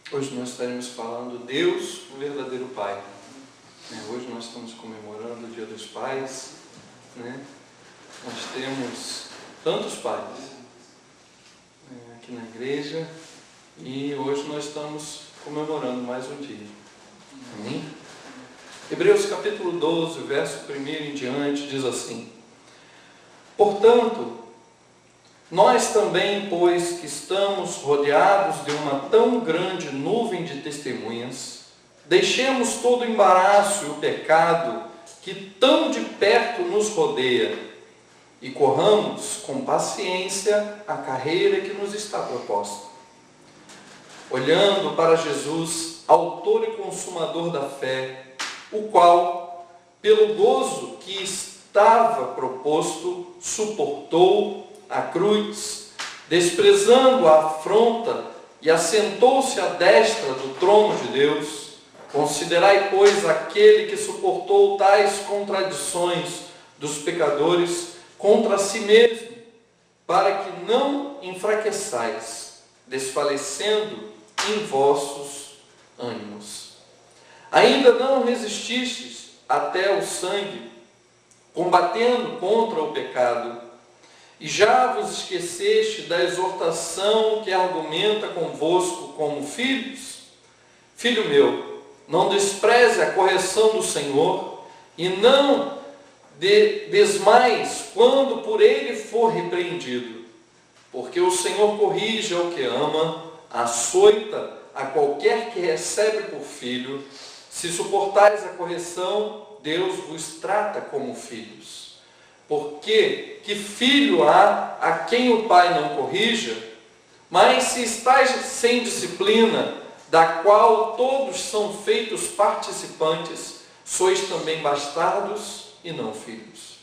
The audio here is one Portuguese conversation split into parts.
Hoje nós estaremos falando Deus, o verdadeiro Pai. Hoje nós estamos comemorando o Dia dos Pais. Nós temos tantos pais aqui na igreja e hoje nós estamos comemorando mais um dia. Amém? Hebreus capítulo 12, verso 1 em diante, diz assim: Portanto, nós também, pois que estamos rodeados de uma tão grande nuvem de testemunhas, deixemos todo o embaraço e o pecado que tão de perto nos rodeia e corramos com paciência a carreira que nos está proposta. Olhando para Jesus, autor e consumador da fé, o qual, pelo gozo que estava proposto, suportou a cruz, desprezando a afronta, e assentou-se à destra do trono de Deus. Considerai, pois, aquele que suportou tais contradições dos pecadores contra si mesmo, para que não enfraqueçais, desfalecendo em vossos ânimos. Ainda não resististes até o sangue, combatendo contra o pecado, e já vos esqueceste da exortação que argumenta convosco como filhos? Filho meu, não despreze a correção do Senhor, e não desmais quando por ele for repreendido, porque o Senhor corrige ao que ama, açoita a qualquer que recebe por filho. Se suportais a correção, Deus vos trata como filhos. Porque que filho há a quem o pai não corrija? Mas se estáis sem disciplina, da qual todos são feitos participantes, sois também bastardos e não filhos.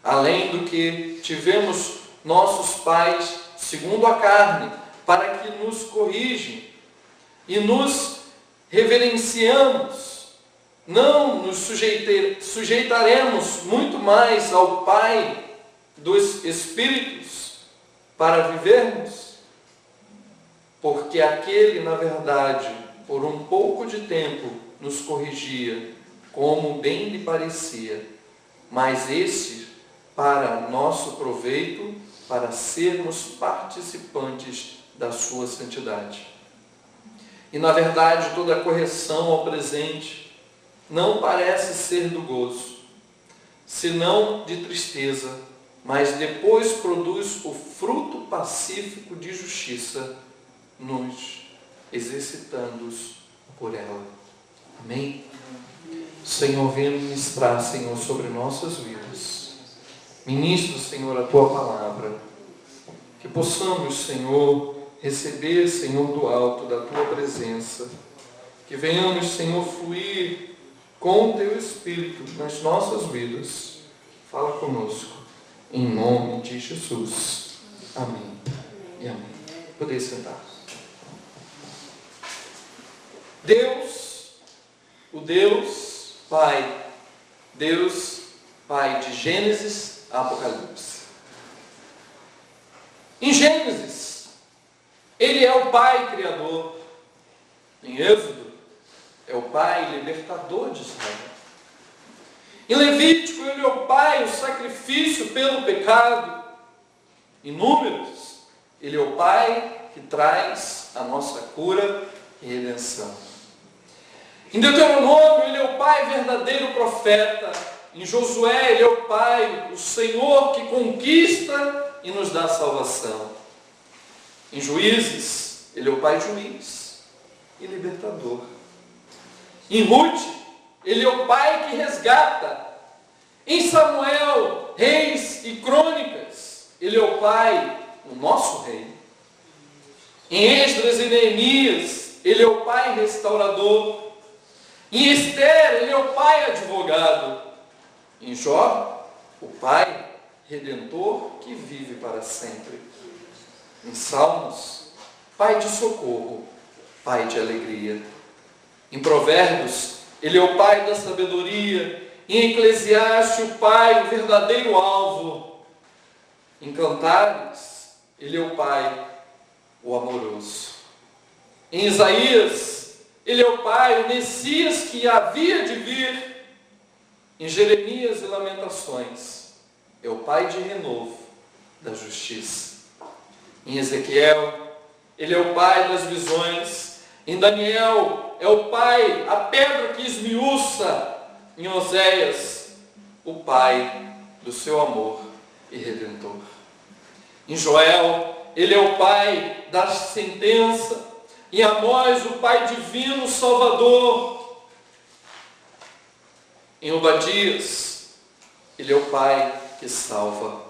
Além do que tivemos nossos pais, segundo a carne, para que nos corrigem, e nos reverenciamos, não nos sujeitaremos muito mais ao Pai dos Espíritos para vivermos? Porque aquele, na verdade, por um pouco de tempo nos corrigia, como bem lhe parecia, mas esse para nosso proveito, para sermos participantes da sua santidade. E na verdade toda a correção ao presente não parece ser do gozo, senão de tristeza, mas depois produz o fruto pacífico de justiça, nos exercitando-os por ela. Amém? Senhor, venha ministrar, Senhor, sobre nossas vidas. Ministra, Senhor, a Tua palavra. Que possamos, Senhor, receber, Senhor, do alto da Tua presença. Que venhamos, Senhor, fluir com o Teu Espírito nas nossas vidas. Fala conosco, em nome de Jesus. Amém e amém. Podeis sentar. Deus, o Deus Pai, Deus Pai de Gênesis a Apocalipse. Em Gênesis, Ele é o Pai Criador. Em Êxodo, é o Pai libertador de Israel. Em Levítico, Ele é o Pai, o sacrifício pelo pecado. Em Números, Ele é o Pai que traz a nossa cura e redenção. Em Deuteronômio, Ele é o Pai verdadeiro profeta. Em Josué, Ele é o Pai, o Senhor que conquista e nos dá salvação. Em Juízes, Ele é o Pai juiz e libertador. Em Ruth, Ele é o Pai que resgata. Em Samuel, Reis e Crônicas, Ele é o Pai, o nosso Rei. Em Esdras e Neemias, Ele é o Pai restaurador. Em Esther, Ele é o Pai advogado. Em Jó, o Pai redentor que vive para sempre. Em Salmos, Pai de socorro, Pai de alegria. Em Provérbios, Ele é o Pai da sabedoria. Em Eclesiastes, o Pai, o verdadeiro alvo. Em Cantares, Ele é o Pai, o amoroso. Em Isaías, ele é o Pai, o Messias que havia de vir. Em Jeremias e Lamentações, é o Pai de renovo da justiça. Em Ezequiel, ele é o Pai das visões. Em Daniel, é o Pai, a pedra que esmiuça. Em Oséias, o Pai do seu amor e redentor. Em Joel, ele é o Pai da sentença. Em Amós, o Pai divino Salvador. Em Obadias, ele é o Pai que salva.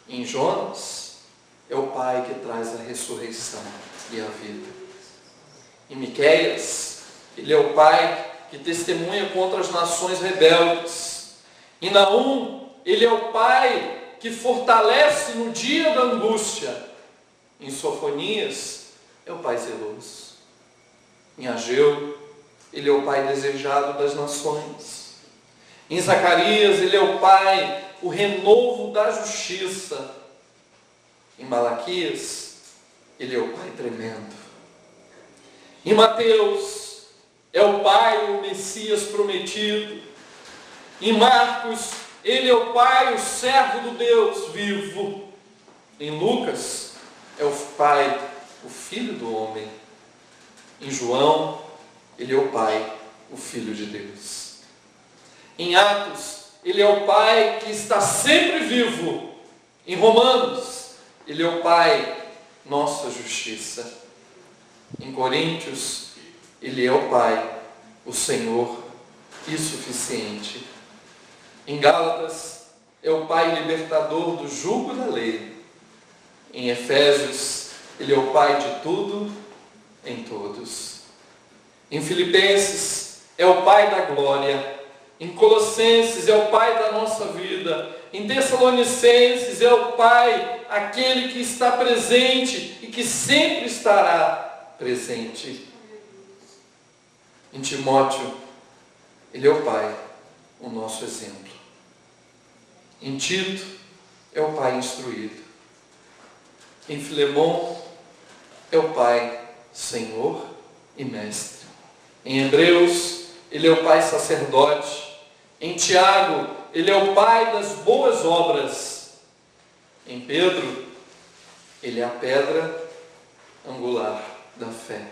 Em Jonas, é o Pai que traz a ressurreição e a vida. Em Miqueias, ele é o Pai que testemunha contra as nações rebeldes. Em Naum, ele é o Pai que fortalece no dia da angústia. Em Sofonias, é o Pai zeloso. Em Ageu, ele é o Pai desejado das nações. Em Zacarias, ele é o Pai, o renovo da justiça. Em Malaquias, ele é o Pai tremendo. Em Mateus, é o Pai, o Messias prometido. Em Marcos, ele é o Pai, o servo do Deus vivo. Em Lucas, é o Pai, o Filho do homem. Em João, ele é o Pai, o Filho de Deus. Em Atos, ele é o Pai que está sempre vivo. Em Romanos, ele é o Pai, nossa justiça. Em Coríntios, ele é o Pai, o Senhor e suficiente. Em Gálatas, é o Pai libertador do jugo da lei. Em Efésios, ele é o Pai de tudo em todos. Em Filipenses, é o Pai da glória. Em Colossenses, é o Pai da nossa vida. Em Tessalonicenses, é o Pai, aquele que está presente e que sempre estará presente. Em Timóteo, ele é o Pai, o nosso exemplo. Em Tito, é o Pai instruído. Em Filemão, é o Pai, Senhor e Mestre. Em Hebreus, ele é o Pai sacerdote. Em Tiago, ele é o Pai das boas obras. Em Pedro, ele é a pedra angular da fé.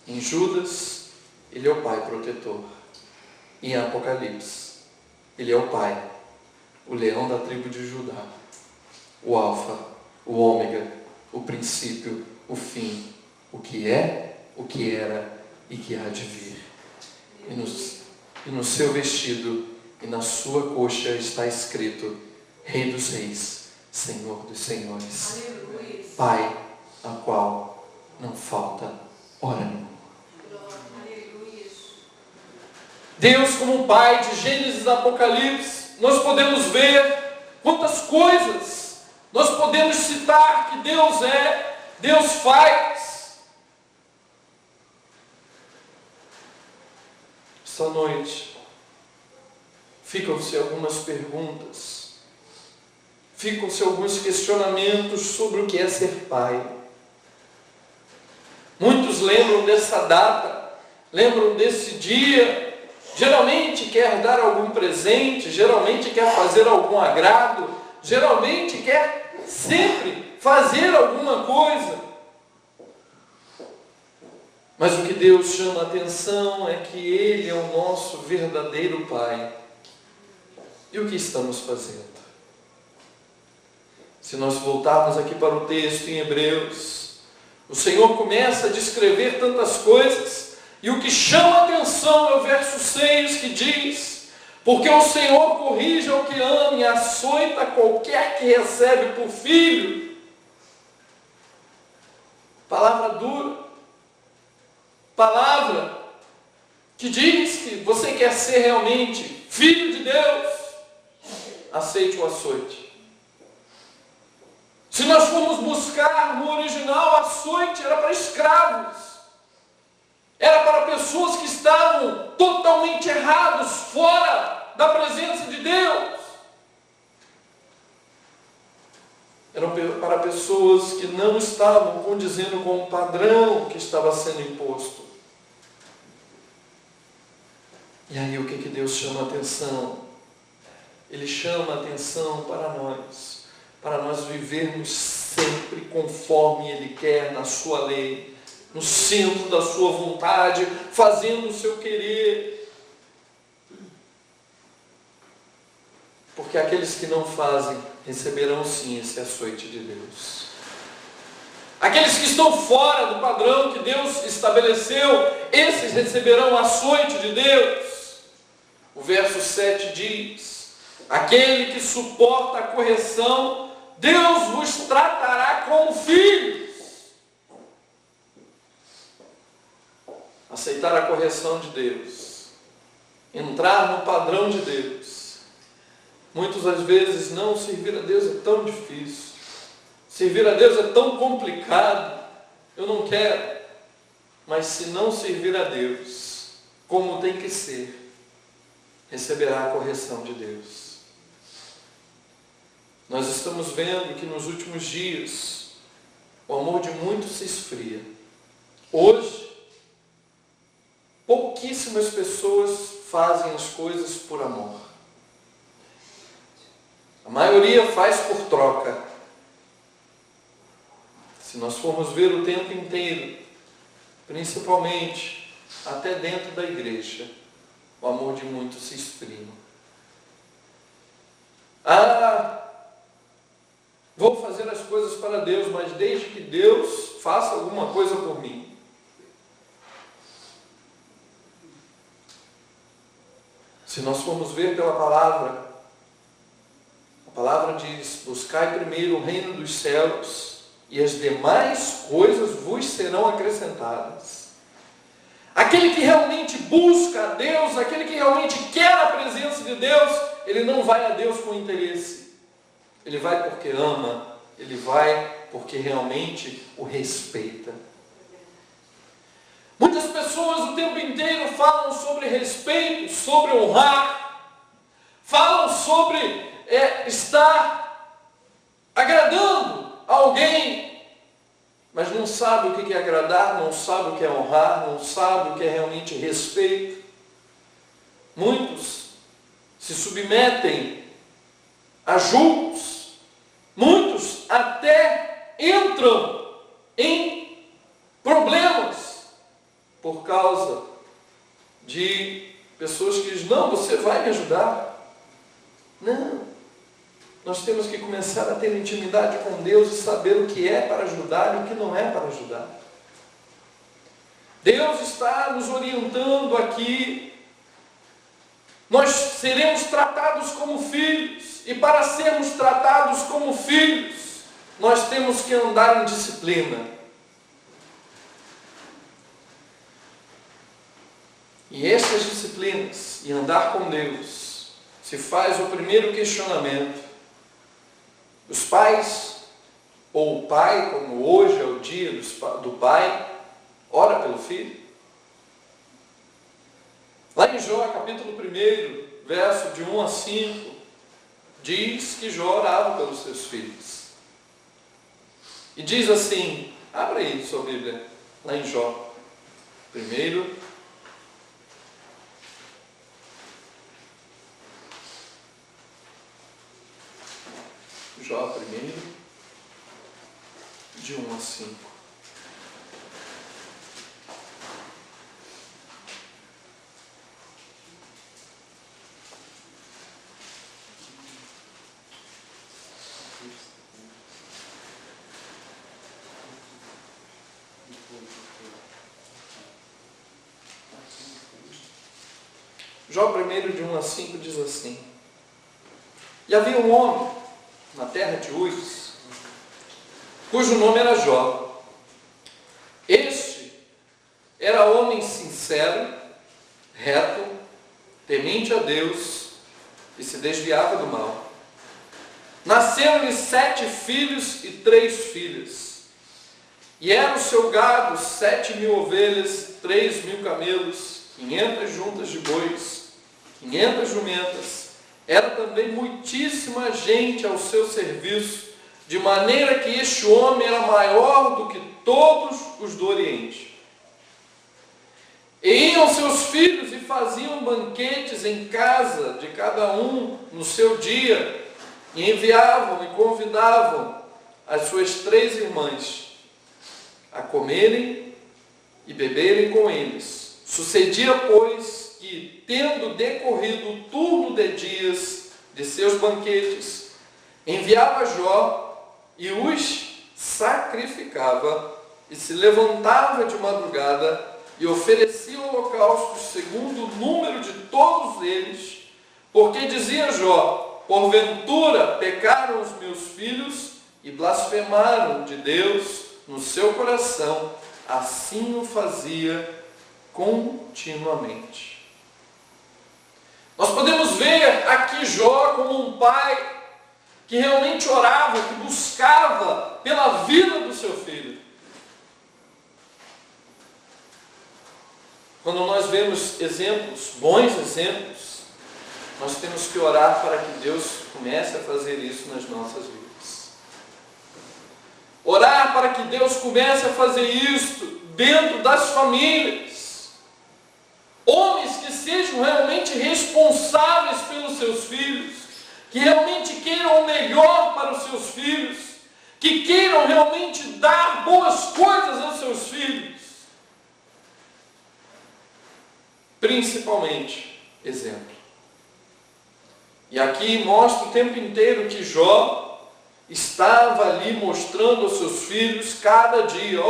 Em Judas, ele é o Pai protetor. Em Apocalipse, ele é o Pai, o leão da tribo de Judá, o Alfa, o Ômega, o princípio, o fim, o que é, o que era e que há de vir. E no seu vestido e na sua coxa está escrito: Rei dos Reis, Senhor dos Senhores. Aleluia. Pai, a qual não falta hora nenhuma. Deus como Pai de Gênesis e Apocalipse, nós podemos ver quantas coisas nós podemos citar que Deus é, Deus faz. Esta noite, ficam-se algumas perguntas, ficam-se alguns questionamentos sobre o que é ser pai. Muitos lembram dessa data, lembram desse dia, geralmente quer dar algum presente, geralmente quer fazer algum agrado, geralmente quer sempre fazer alguma coisa. Mas o que Deus chama a atenção é que Ele é o nosso verdadeiro Pai. E o que estamos fazendo? Se nós voltarmos aqui para o texto em Hebreus, o Senhor começa a descrever tantas coisas, e o que chama a atenção é o verso 6 que diz: porque o Senhor corrige ao que ama e açoita qualquer que recebe por filho. Palavra dura. Palavra que diz que você quer ser realmente filho de Deus, aceite o açoite. Se nós formos buscar no original, açoite era para escravos, era para pessoas que estavam totalmente errados, fora da presença de Deus. eram para pessoas que não estavam condizendo com o padrão que estava sendo imposto. E aí o que Deus chama a atenção? Ele chama a atenção para nós vivermos sempre conforme Ele quer, na sua lei, no centro da sua vontade, fazendo o seu querer. Porque aqueles que não fazem, receberão sim esse açoite de Deus. Aqueles que estão fora do padrão que Deus estabeleceu, esses receberão o açoite de Deus. O verso 7 diz: aquele que suporta a correção, Deus vos tratará como filhos. Aceitar a correção de Deus, entrar no padrão de Deus. Muitas das vezes não servir a Deus é tão difícil. Servir a Deus é tão complicado. Eu não quero. Mas se não servir a Deus como tem que ser, receberá a correção de Deus. Nós estamos vendo que nos últimos dias o amor de muitos se esfria. Hoje, pouquíssimas pessoas fazem as coisas por amor. A maioria faz por troca. Se nós formos ver o tempo inteiro, principalmente até dentro da igreja, o amor de muitos se esfria. Vou fazer as coisas para Deus, mas desde que Deus faça alguma coisa por mim. Se nós formos ver pela palavra, a palavra diz: buscai primeiro o reino dos céus, e as demais coisas vos serão acrescentadas. Aquele que realmente busca a Deus, aquele que realmente quer a presença de Deus, ele não vai a Deus com interesse. Ele vai porque ama, ele vai porque realmente o respeita. Muitas pessoas o tempo inteiro falam sobre respeito, sobre honrar, falam sobre estar agradando alguém, mas não sabe o que é agradar, não sabe o que é honrar, não sabe o que é realmente respeito. Muitos se submetem a julgos, muitos até entram em problemas por causa de pessoas que dizem: não, você vai me ajudar. Não. Nós temos que começar a ter intimidade com Deus e saber o que é para ajudar e o que não é para ajudar. Deus está nos orientando aqui. Nós seremos tratados como filhos. E para sermos tratados como filhos, nós temos que andar em disciplina. E essas disciplinas, e andar com Deus, se faz o primeiro questionamento. Os pais, ou o pai, como hoje é o dia do pai, ora pelo filho. Lá em Jó, capítulo 1, verso de 1 a 5, diz que Jó orava pelos seus filhos. E diz assim, abra aí sua Bíblia, lá em Jó, Jó 1, de 1 a 5. Jó 1, de 1 a 5 diz assim: E havia um homem na terra de Uz, cujo nome era Jó. Este era homem sincero, reto, temente a Deus e se desviava do mal. Nasceram-lhe 7 filhos e 3 filhas. E era o seu gado 7.000 ovelhas, 3.000 camelos, 500 juntas de bois, 500 jumentas. Era também muitíssima gente ao seu serviço, de maneira que este homem era maior do que todos os do Oriente. E iam seus filhos e faziam banquetes em casa de cada um no seu dia, e enviavam e convidavam as suas 3 irmãs a comerem e beberem com eles. Sucedia, pois, que, tendo decorrido o turno de dias de seus banquetes, enviava Jó e os sacrificava, e se levantava de madrugada e oferecia holocaustos segundo o número de todos eles, porque dizia Jó: porventura pecaram os meus filhos e blasfemaram de Deus no seu coração. Assim o fazia continuamente. Nós podemos ver aqui Jó como um pai que realmente orava, que buscava pela vida do seu filho. Quando nós vemos exemplos, bons exemplos, nós temos que orar para que Deus comece a fazer isso nas nossas vidas. Orar para que Deus comece a fazer isso dentro das famílias. Homens que sejam realmente responsáveis pelos seus filhos, que realmente queiram o melhor para os seus filhos, que queiram realmente dar boas coisas aos seus filhos. Principalmente, exemplo. E aqui mostra o tempo inteiro que Jó estava ali mostrando aos seus filhos cada dia: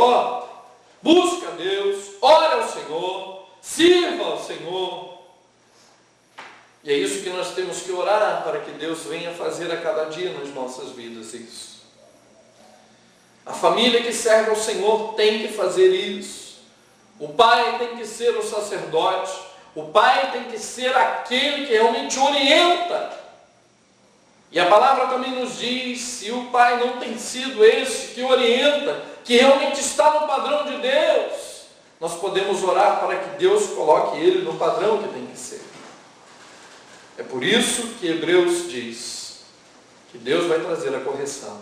busca a Deus, ore ao Senhor, sirva ao Senhor. E é isso que nós temos que orar, para que Deus venha fazer a cada dia nas nossas vidas isso. A família que serve ao Senhor tem que fazer isso. O pai tem que ser o sacerdote, o pai tem que ser aquele que realmente orienta. E a palavra também nos diz, se o pai não tem sido esse que orienta, que realmente está no padrão de Deus, nós podemos orar para que Deus coloque ele no padrão que tem que ser. É por isso que Hebreus diz que Deus vai trazer a correção.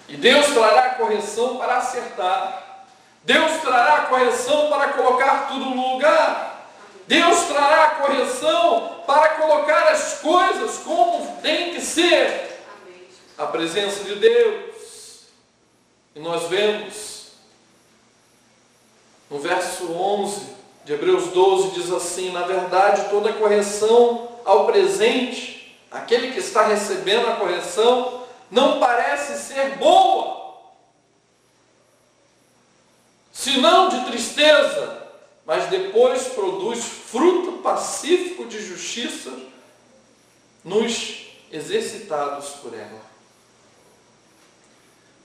E Deus trará a correção para acertar. Deus trará a correção para colocar tudo no lugar. Deus trará a correção para colocar as coisas como tem que ser. A presença de Deus. E nós vemos no verso 11 de Hebreus 12, diz assim: na verdade, toda correção ao presente, aquele que está recebendo a correção, não parece ser boa, senão de tristeza, mas depois produz fruto pacífico de justiça nos exercitados por ela.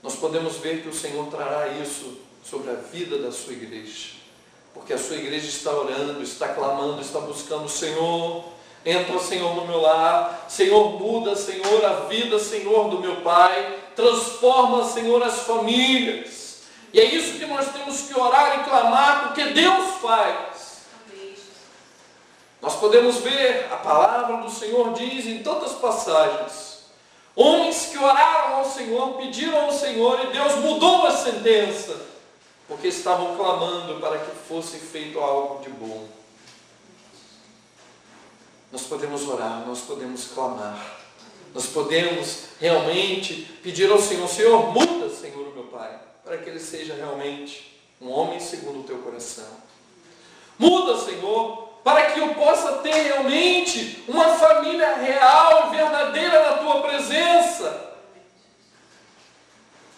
Nós podemos ver que o Senhor trará isso sobre a vida da sua igreja, porque a sua igreja está orando, está clamando, está buscando o Senhor. Entra, Senhor, no meu lar. Senhor, muda, Senhor, a vida, Senhor, do meu Pai. Transforma, Senhor, as famílias. E é isso que nós temos que orar e clamar, porque Deus faz. Nós podemos ver, a palavra do Senhor diz em tantas passagens, homens que oraram ao Senhor, pediram ao Senhor, e Deus mudou a sentença, porque estavam clamando para que fosse feito algo de bom. Nós podemos orar, nós podemos clamar, nós podemos realmente pedir ao Senhor: Senhor, muda, Senhor, o meu Pai, para que ele seja realmente um homem segundo o teu coração. Muda, Senhor, para que eu possa ter realmente uma família real e verdadeira na tua presença.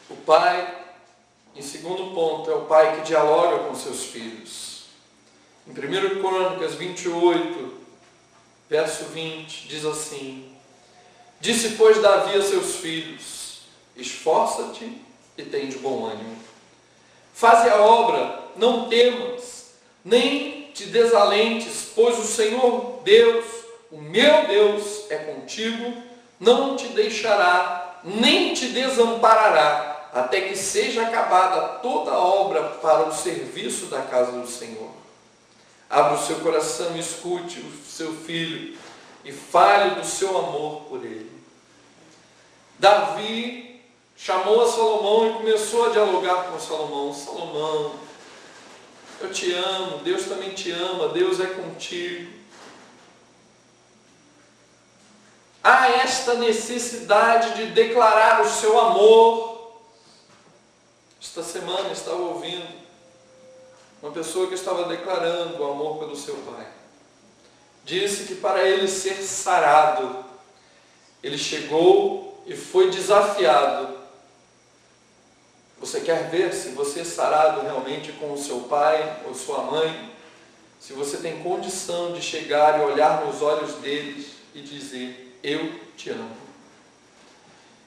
O Pai, em segundo ponto, é o pai que dialoga com seus filhos. Em 1 Crônicas 28, verso 20, diz assim: disse, pois, Davi a seus filhos: esforça-te e tem de bom ânimo. Faze a obra, não temas, nem te desalentes, pois o Senhor Deus, o meu Deus, é contigo, não te deixará, nem te desamparará, até que seja acabada toda a obra para o serviço da casa do Senhor. Abra o seu coração e escute o seu filho, e fale do seu amor por ele. Davi chamou a Salomão e começou a dialogar com Salomão. Salomão, eu te amo, Deus também te ama, Deus é contigo. Há esta necessidade de declarar o seu amor. Esta semana estava ouvindo uma pessoa que estava declarando o amor pelo seu pai. Disse que para ele ser sarado, ele chegou e foi desafiado. Você quer ver se você é sarado realmente com o seu pai ou sua mãe? Se você tem condição de chegar e olhar nos olhos deles e dizer: eu te amo.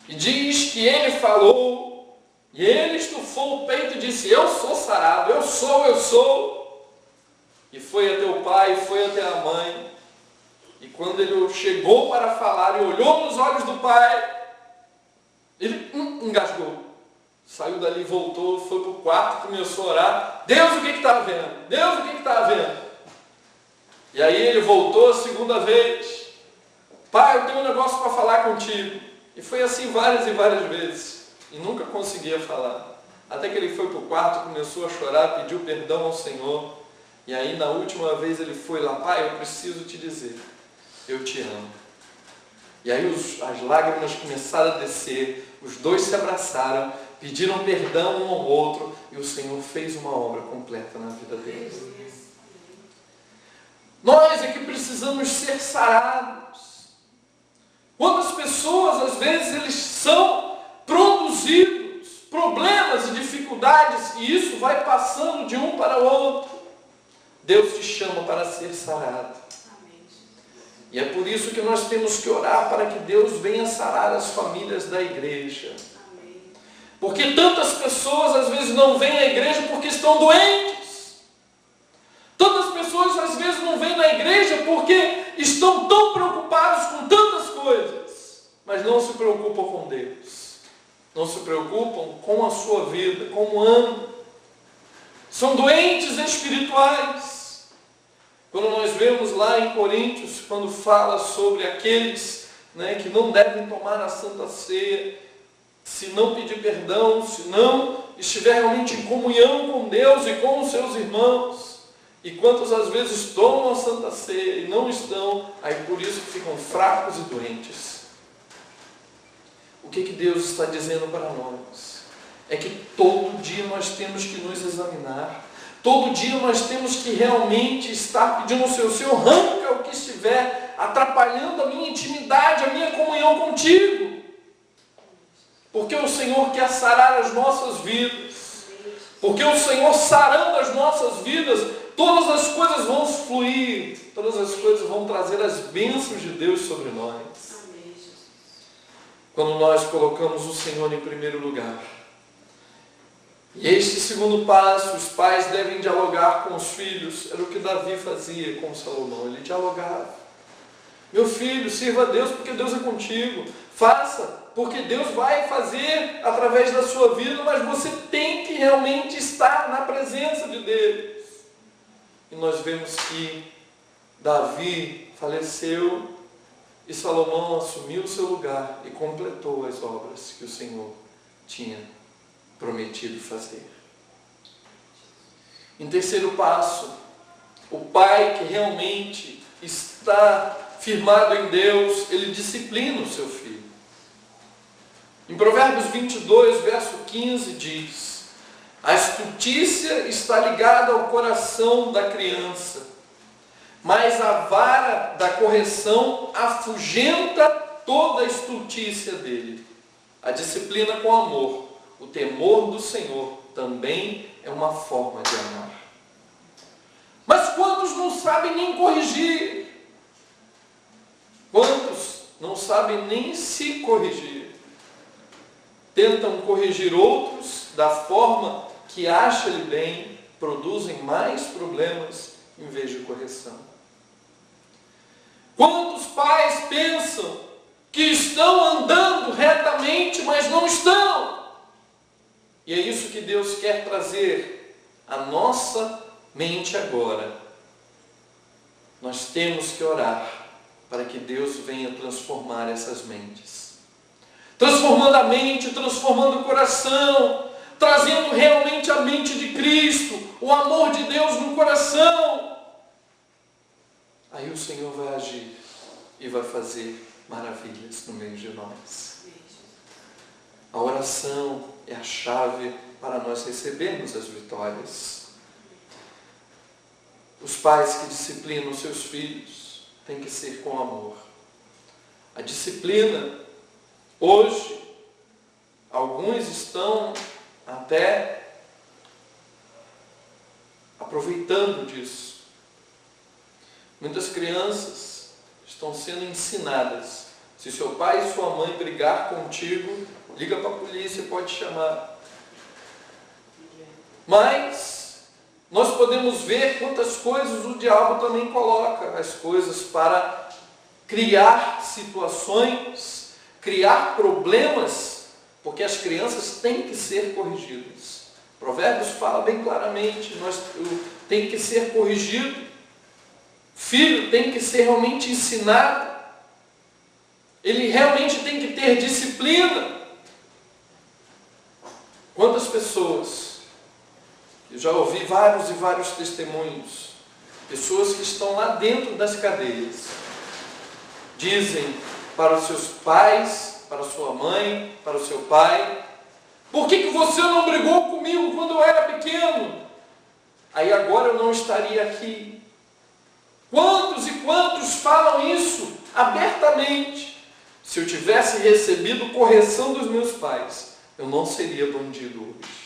E diz que ele falou, e ele estufou o peito e disse: eu sou sarado, eu sou. E foi até o pai, foi até a mãe. E quando ele chegou para falar e olhou nos olhos do pai, ele engasgou. Saiu dali, voltou, foi para o quarto, começou a orar. Deus, o que está vendo? Deus, o que está vendo? E aí ele voltou a segunda vez. Pai, eu tenho um negócio para falar contigo. E foi assim várias e várias vezes. E nunca conseguia falar. Até que ele foi para o quarto, começou a chorar, pediu perdão ao Senhor. E aí na última vez ele foi lá: pai, eu preciso te dizer, eu te amo. E aí as lágrimas começaram a descer. Os dois se abraçaram, pediram perdão um ao outro. E o Senhor fez uma obra completa na vida deles. Nós é que precisamos ser sarados. Quantas pessoas, às vezes, eles são produzidos problemas e dificuldades, e isso vai passando de um para o outro. Deus te chama para ser sarado. E é por isso que nós temos que orar para que Deus venha sarar as famílias da igreja. Porque tantas pessoas, às vezes, não vêm à igreja porque estão doentes. Tantas pessoas, às vezes, não vêm na igreja porque estão tão preocupados com tantas coisas, mas não se preocupam com Deus, não se preocupam com a sua vida, como andam. São doentes espirituais. Quando nós vemos lá em Coríntios, quando fala sobre aqueles, que não devem tomar a Santa Ceia, se não pedir perdão, se não estiver realmente em comunhão com Deus e com os seus irmãos. E quantos às vezes tomam a Santa Ceia e não estão, aí por isso ficam fracos e doentes. O que Deus está dizendo para nós? É que todo dia nós temos que nos examinar. Todo dia nós temos que realmente estar pedindo ao Senhor, arranca o que estiver atrapalhando a minha intimidade, a minha comunhão contigo. Porque o Senhor quer sarar as nossas vidas. Porque o Senhor sarando as nossas vidas, todas as coisas vão fluir, todas as coisas vão trazer as bênçãos de Deus sobre nós. Amém. Quando nós colocamos o Senhor em primeiro lugar. E este segundo passo, os pais devem dialogar com os filhos. Era o que Davi fazia com Salomão, ele dialogava. Meu filho, sirva a Deus porque Deus é contigo. Faça, porque Deus vai fazer através da sua vida, mas você tem que realmente estar na presença de Deus. E nós vemos que Davi faleceu e Salomão assumiu o seu lugar e completou as obras que o Senhor tinha prometido fazer. Em terceiro passo, o pai que realmente está firmado em Deus, ele disciplina o seu filho. Em Provérbios 22, verso 15 diz: a estultícia está ligada ao coração da criança, mas a vara da correção afugenta toda a estultícia dele. A disciplina com amor, o temor do Senhor também é uma forma de amar. Mas quantos não sabem nem corrigir? Quantos não sabem nem se corrigir? Tentam corrigir outros da forma que acham-lhe bem, produzem mais problemas em vez de correção. Quantos pais pensam que estão andando retamente, mas não estão? E é isso que Deus quer trazer à nossa mente agora. Nós temos que orar para que Deus venha transformar essas mentes. transformando a mente, transformando o coração, trazendo realmente a mente de Cristo, o amor de Deus no coração. Aí o Senhor vai agir e vai fazer maravilhas no meio de nós. A oração é a chave para nós recebermos as vitórias. Os pais que disciplinam seus filhos têm que ser com amor. A disciplina, hoje, alguns estão até aproveitando disso. Muitas crianças estão sendo ensinadas. Se seu pai e sua mãe brigar contigo, liga para a polícia, pode chamar. Mas nós podemos ver quantas coisas o diabo também coloca, as coisas para criar situações, criar problemas, porque as crianças têm que ser corrigidas. Provérbios fala bem claramente, tem que ser corrigido. Filho tem que ser realmente ensinado. Ele realmente tem que ter disciplina. Quantas pessoas, eu já ouvi vários e vários testemunhos, pessoas que estão lá dentro das cadeias, dizem para os seus pais, para a sua mãe, para o seu pai: por que você não brigou comigo quando eu era pequeno? Aí agora eu não estaria aqui. Quantos e quantos falam isso abertamente? Se eu tivesse recebido correção dos meus pais, eu não seria bandido hoje.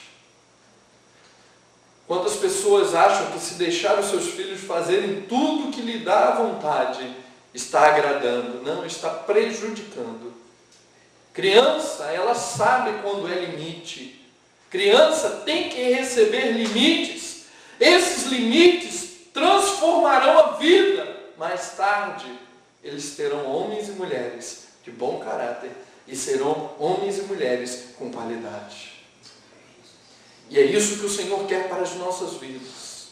Quantas pessoas acham que se deixar os seus filhos fazerem tudo que lhe dá à vontade, está agradando? Não, está prejudicando. Criança, ela sabe quando é limite. Criança tem que receber limites. Esses limites transformarão a vida. Mais tarde, eles terão homens e mulheres de bom caráter e serão homens e mulheres com qualidade. E é isso que o Senhor quer para as nossas vidas.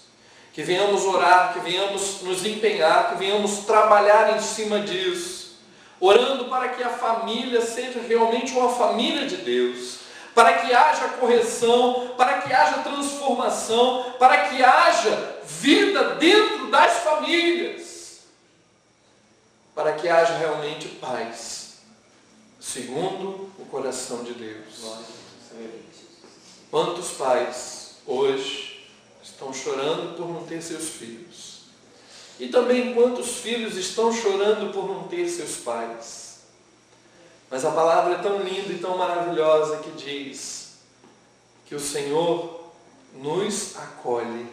Que venhamos orar, que venhamos nos empenhar, que venhamos trabalhar em cima disso, orando para que a família seja realmente uma família de Deus, para que haja correção, para que haja transformação, para que haja vida dentro das famílias, para que haja realmente paz, segundo o coração de Deus. Quantos pais hoje estão chorando por não ter seus filhos? E também quantos filhos estão chorando por não ter seus pais? Mas a palavra é tão linda e tão maravilhosa que diz que o Senhor nos acolhe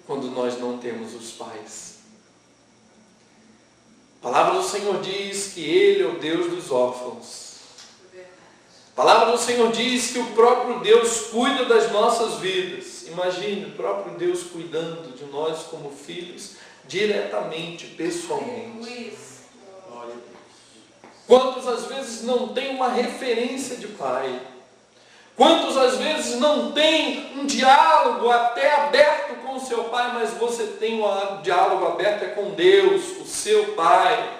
quando nós não temos os pais. A palavra do Senhor diz que Ele é o Deus dos órfãos. A palavra do Senhor diz que o próprio Deus cuida das nossas vidas. Imagine, o próprio Deus cuidando de nós como filhos, diretamente, pessoalmente. Quantos às vezes não tem uma referência de pai? Quantos às vezes não tem um diálogo até aberto com o seu pai, mas você tem um diálogo aberto com Deus, o seu pai.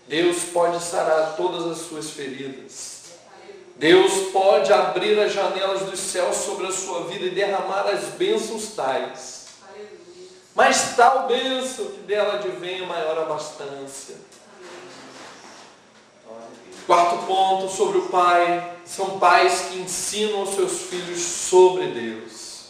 Deus pode sarar todas as suas feridas. Deus pode abrir as janelas dos céus sobre a sua vida e derramar as bênçãos tais. Mas tal bênção que dela advém maior abastança. Quarto ponto sobre o pai, são pais que ensinam os seus filhos sobre Deus.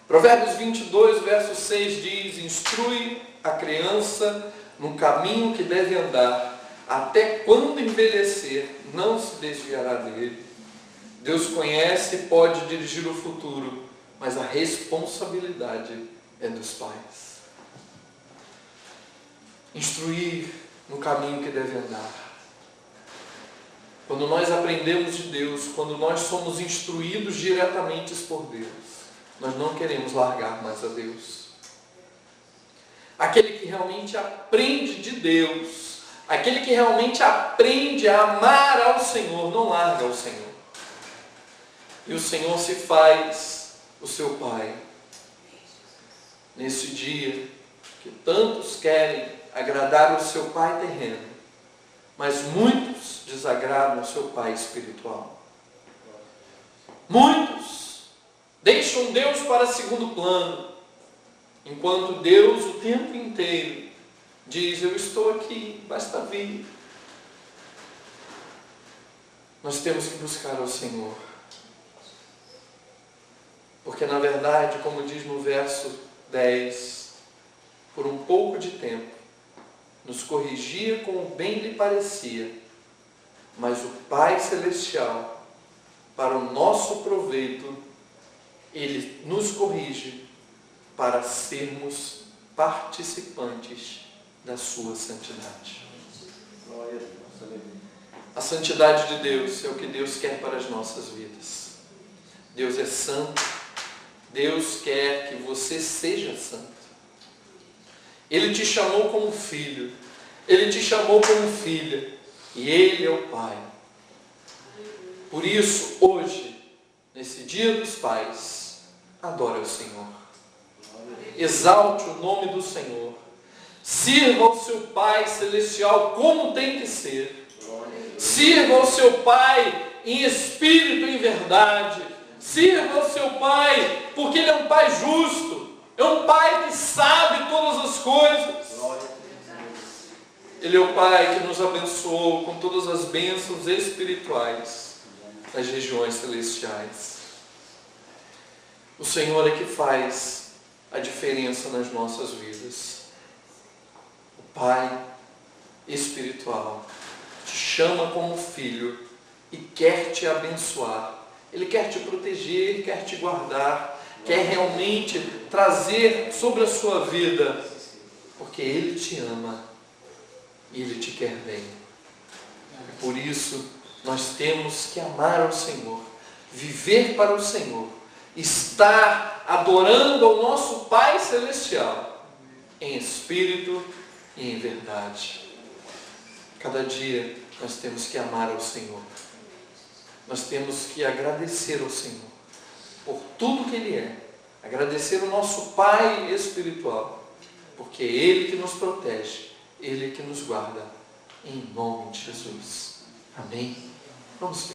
Provérbios 22, verso 6 diz: instrui a criança no caminho que deve andar, até quando envelhecer, não se desviará dele. Deus conhece e pode dirigir o futuro, mas a responsabilidade é dos pais. Instruir no caminho que deve andar. Quando nós aprendemos de Deus, quando nós somos instruídos diretamente por Deus, nós não queremos largar mais a Deus. Aquele que realmente aprende de Deus, aquele que realmente aprende a amar ao Senhor, não larga o Senhor. E o Senhor se faz o seu Pai. Nesse dia que tantos querem agradar o seu Pai terreno, mas muitos desagradam o seu pai espiritual. Muitos deixam Deus para segundo plano, enquanto Deus o tempo inteiro diz: eu estou aqui, basta vir. Nós temos que buscar ao Senhor, porque na verdade, como diz no verso 10, por um pouco de tempo nos corrigia como bem lhe parecia, mas o Pai Celestial, para o nosso proveito, Ele nos corrige para sermos participantes da sua santidade. A santidade de Deus é o que Deus quer para as nossas vidas. Deus é santo. Deus quer que você seja santo. Ele te chamou como filho. Ele te chamou como filha. E Ele é o Pai. Por isso, hoje, nesse Dia dos Pais, adore o Senhor. Exalte o nome do Senhor. Sirva ao seu Pai Celestial como tem que ser. Sirva ao seu Pai em espírito e em verdade. Sirva ao seu Pai, porque Ele é um Pai justo. É um Pai que sabe todas as coisas. Ele é o Pai que nos abençoou com todas as bênçãos espirituais nas regiões celestiais. O Senhor é que faz a diferença nas nossas vidas. O Pai espiritual te chama como filho e quer te abençoar. Ele quer te proteger, Ele quer te guardar, quer realmente trazer sobre a sua vida, porque Ele te ama e Ele te quer bem. Por isso, nós temos que amar ao Senhor, viver para o Senhor, estar adorando ao nosso Pai Celestial, em espírito e em verdade. Cada dia nós temos que amar ao Senhor. Nós temos que agradecer ao Senhor por tudo que Ele é. Agradecer ao nosso Pai espiritual, porque é Ele que nos protege, Ele que nos guarda, em nome de Jesus. Amém? Vamos